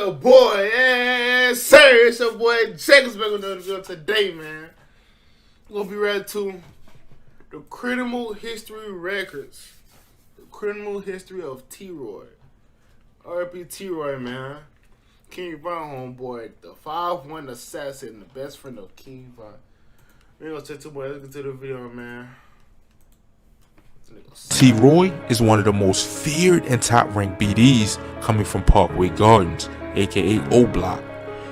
your boy, yes sir. It's your boy Jclutch back with another video today, man. We're gonna be ready to the criminal history records. The criminal history of T.Roy. R.I.P. T.Roy, man. King Von homeboy, the 5'1" assassin, the best friend of King Von. We ain't gonna take too much. Let's get to the video, man. T.Roy is one of the most feared and top-ranked BDs coming from Parkway Gardens, aka O Block.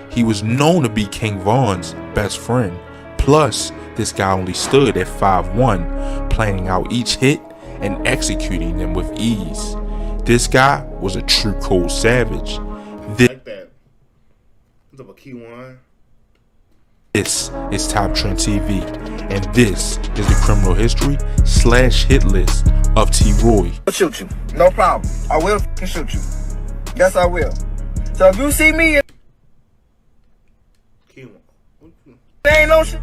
He was known to be King Von's best friend. Plus, this guy only stood at 5'1", planning out each hit and executing them with ease. This guy was a true cold savage. Like that. What's up, a key one? This is Top Trend TV, and this is the criminal history / hit list of T.Roy. I'll shoot you, no problem. I will shoot you. Yes, I will. So if you see me, Key one. there ain't no shit.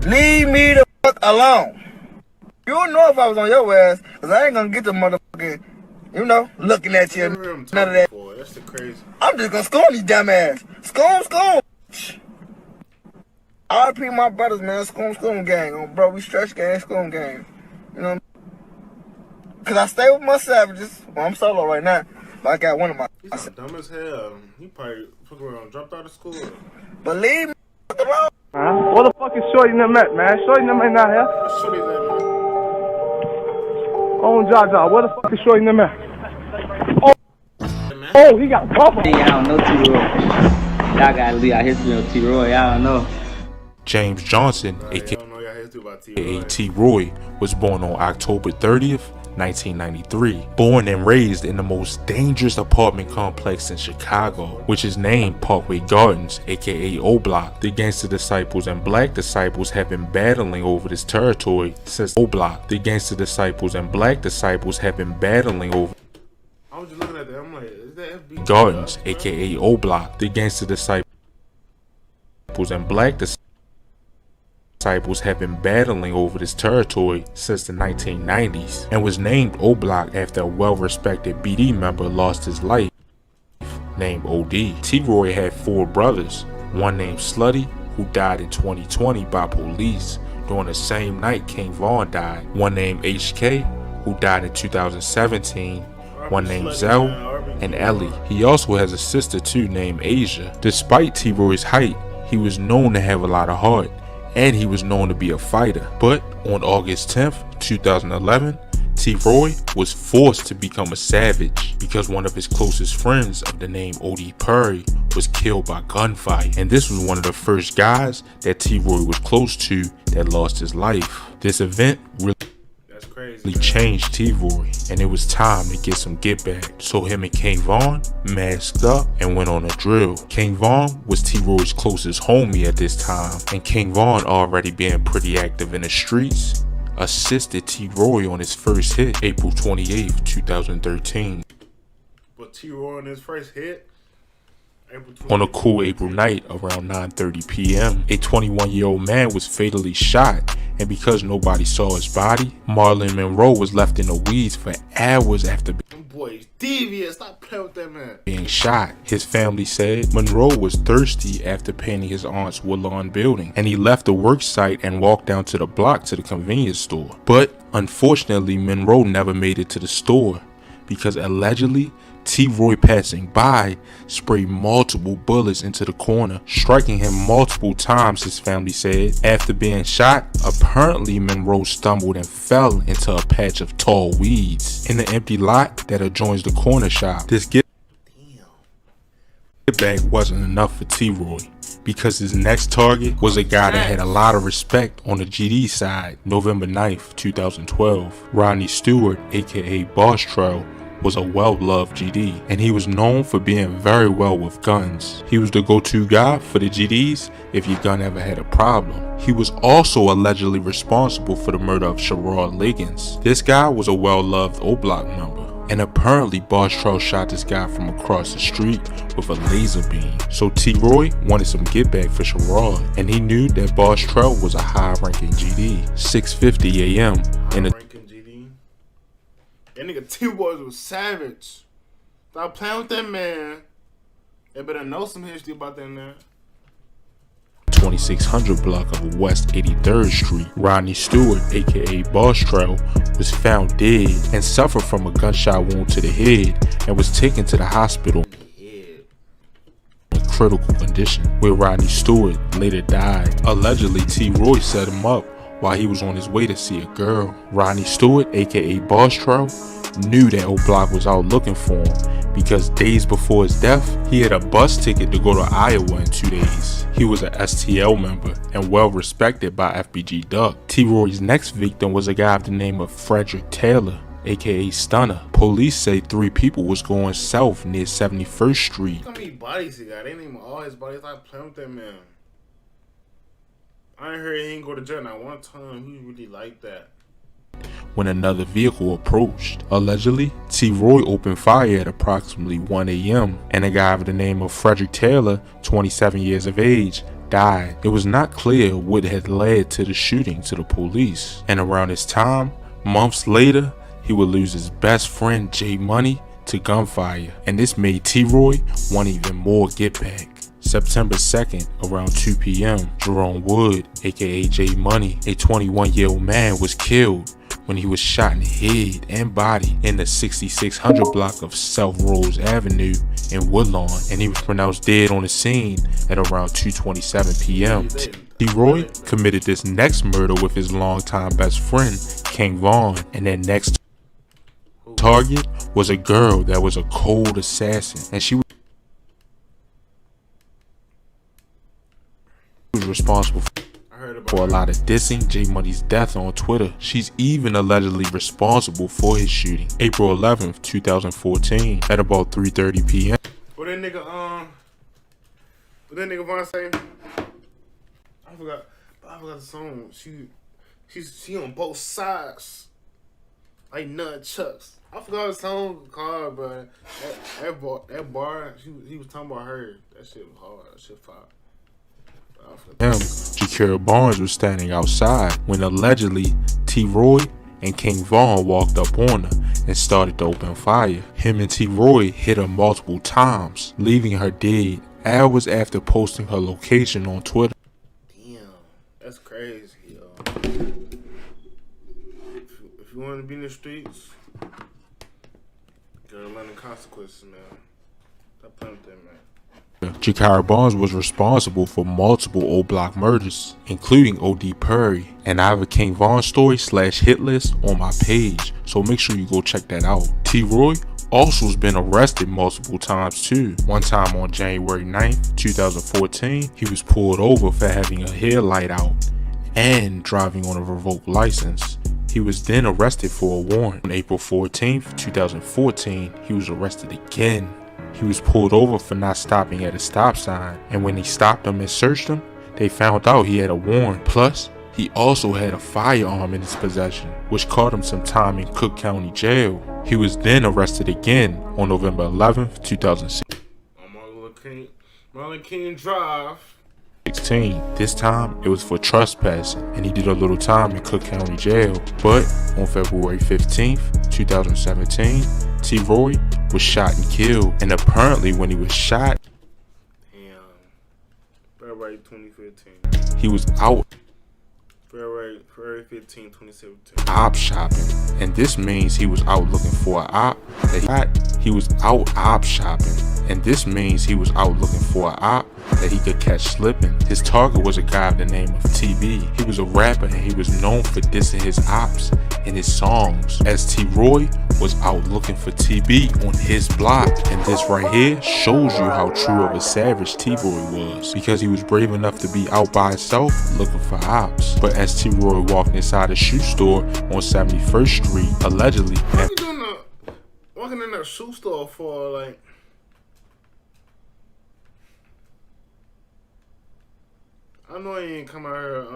Leave me the fuck alone. You don't know if I was on your ass, cause I ain't gonna get the motherfucking, looking at you. None of that. That's the crazy. I'm just gonna scorn these dumb ass. Scorn. R.I.P. my brothers, man. Scorn gang. Bro, we stretch gang, scorn gang. You know what I mean? Cause I stay with my savages. Well, I'm solo right now, but I got one of my. He's dumb as hell. He probably dropped out of school. Believe me, alone. What the fuck is Shorty them at, man? Shorty them ain't not here. Let's show these that, man. On Jaja, where the fuck is Shorty them at? Man. Oh, he got bumper. Hey, I don't know T.Roy. Y'all gotta leave out history of T.Roy. I don't know. James Johnson, aka T.Roy, was born on October 30th, 1993. Born and raised in the most dangerous apartment complex in Chicago, which is named Parkway Gardens, aka O Block. The Gangster Disciples and Black Disciples have been battling over this territory since O Block. The Gangster Disciples and Black Disciples have been battling over I was just looking at that. I'm like, is that FB? Gardens, aka O Block. The Gangster Disciples and Black Disciples have been battling over this territory since the 1990s and was named O Block after a well-respected BD member lost his life named OD. T.Roy had 4 brothers, one named Slutty, who died in 2020 by police during the same night King Von died, one named HK, who died in 2017, one named Zell, and Ellie. He also has a sister too named Asia. Despite T.Roy's height, he was known to have a lot of heart, and he was known to be a fighter. But on August 10th, 2011, T.Roy was forced to become a savage because one of his closest friends of the name O.D. Perry was killed by gunfire. And this was one of the first guys that T.Roy was close to that lost his life. This event really changed T.Roy, and it was time to get some get back. So him and King Von masked up and went on a drill. King Von was T.Roy's closest homie at this time, and King Von, already being pretty active in the streets, assisted T.Roy on his first hit, April 28th, 2013. But T.Roy on his first hit? On a cool April night around 9:30 p.m., a 21-year-old man was fatally shot, and because nobody saw his body, Marlon Monroe was left in the weeds for hours after devious. Stop playing with that man. being shot. His family said Monroe was thirsty after painting his aunt's woodlawn building, and he left the work site and walked down to the block to the convenience store. But unfortunately, Monroe never made it to the store because allegedly T.Roy, passing by, sprayed multiple bullets into the corner, striking him multiple times, his family said. After being shot, apparently Monroe stumbled and fell into a patch of tall weeds in the empty lot that adjoins the corner shop. This get back wasn't enough for T.Roy, because his next target was a guy that had a lot of respect on the GD side. November 9th, 2012, Ronnie Stewart, aka Boss Trail, was a well-loved GD, and he was known for being very well with guns. He was the go-to guy for the GDs if your gun ever had a problem. He was also allegedly responsible for the murder of Sherrod Liggins. This guy was a well-loved O Block member, and apparently Boss Trail shot this guy from across the street with a laser beam. So T.Roy wanted some get back for Sherrod, and he knew that Boss Trail was a high-ranking GD. 6:50 a.m. in the That nigga T-Roy was savage. Stop playing with that man. They better know some history about that now. 2600 block of West 83rd Street, Ronnie Stewart, aka Boss Trail, was found dead and suffered from a gunshot wound to the head and was taken to the hospital in critical condition, where Ronnie Stewart later died. Allegedly, T.Roy set him up while he was on his way to see a girl. Ronnie Stewart, aka Boss Trail, knew that O-Block was out looking for him because days before his death, he had a bus ticket to go to Iowa in 2 days. He was a STL member and well respected by FBG Duck. T.Roy's next victim was a guy by the name of Fredrick Taylor, aka Stunner. Police say 3 people was going south near 71st Street. How many bodies he got? They name all his bodies. I playing with that man. I ain't heard he ain't go to jail not one time. He really like that. When another vehicle approached. Allegedly, T.Roy opened fire at approximately 1 a.m. and a guy by the name of Fredrick Taylor, 27 years of age, died. It was not clear what had led to the shooting to the police. And around this time, months later, he would lose his best friend J Money to gunfire, and this made T.Roy want even more get back. September 2nd, around 2 p.m., Jerome Wood, aka J Money, a 21-year-old man, was killed when he was shot in the head and body in the 6600 block of South Rose Avenue in Woodlawn, and he was pronounced dead on the scene at around 2:27 p.m. T.Roy committed this next murder with his longtime best friend, King Vaughn, and their next target was a girl that was a cold assassin, and she was responsible for a lot of dissing J Money's death on Twitter. She's even allegedly responsible for his shooting. April 11th, 2014, at about 3:30 p.m. What that nigga Vaughn say? I forgot the song. She on both sides, like nunchucks. I forgot the song called, but that bar he was talking about her. That shit was hard. That shit fire. Jclutch Barnes was standing outside when allegedly T.Roy and King Vaughn walked up on her and started to open fire. Him and T.Roy hit her multiple times, leaving her dead hours after posting her location on Twitter. Damn, that's crazy, yo. If you want to be in the streets, you gotta learn the consequences, man. Stop playing with that, man. Jclutch Barnes was responsible for multiple O-Block murders, including O.D. Perry, and I have a King Vaughn story / hit list on my page, so make sure you go check that out. T.Roy also has been arrested multiple times too. One time on January 9th, 2014, he was pulled over for having a headlight out and driving on a revoked license. He was then arrested for a warrant. On April 14th, 2014, he was arrested again. He was pulled over for not stopping at a stop sign, and when they stopped him and searched him, they found out he had a warrant. Plus, he also had a firearm in his possession, which caught him some time in Cook County Jail. He was then arrested again on November 11th, 2016. Marlon King Drive. This time, it was for trespassing, and he did a little time in Cook County Jail. But on February 15th, 2017, T.Roy was shot and killed, and apparently when he was shot, February 2015, he was out February 15, 2017. op shopping, and this means he was out looking for an op that he was out op shopping, and this means he was out looking for an op that he could catch slipping. His target was a guy by the name of TB. He was a rapper and he was known for dissing his ops in his songs, as T.Roy was out looking for TB on his block. And this right here shows you how true of a savage T.Roy was, because he was brave enough to be out by himself looking for ops. But as T.Roy walked inside a shoe store on 71st Street, allegedly, what you doing walking in that shoe store for, like? I know he ain't come out here,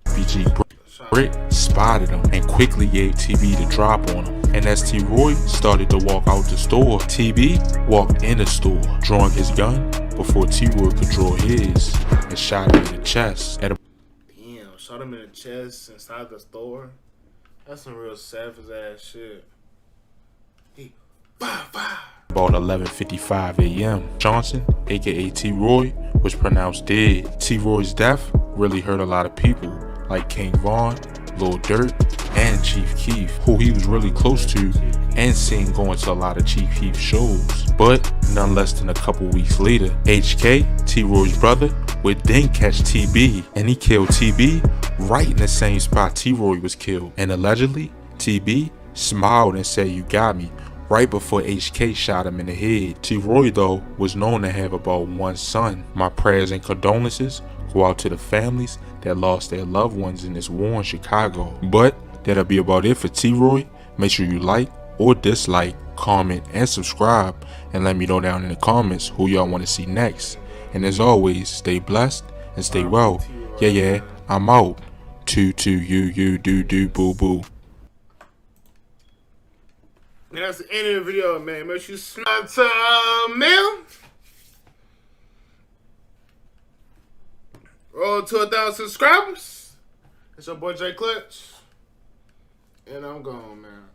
BG Britt spotted him and quickly gave TB the drop on him. And as T.Roy started to walk out the store, TB walked in the store, drawing his gun before T.Roy could draw his, and shot him in the chest. Damn, shot him in the chest inside the store? That's some real savage ass shit. about 11:55 a.m. Johnson, aka T.Roy, was pronounced dead. T.Roy's death really hurt a lot of people, like King Von, Lil Durk, and Chief Keef, who he was really close to and seen going to a lot of Chief Keef shows. But none less than a couple weeks later, HK, T.Roy's brother, would then catch TB, and he killed TB right in the same spot T.Roy was killed. And allegedly, TB smiled and said, "You got me," right before HK shot him in the head. T.Roy, though, was known to have about one son. My prayers and condolences go out to the families that lost their loved ones in this war in Chicago. But that'll be about it for T.Roy. Make sure you like or dislike, comment, and subscribe, and let me know down in the comments who y'all want to see next. And as always, stay blessed and stay well. Yeah, I'm out. You do boo boo. And that's the end of the video, man. Make sure you subscribe to mail. Roll to 1,000 subscribers. It's your boy Jclutch. And I'm gone, man.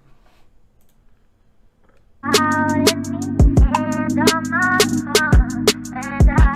All in me and on my heart, and I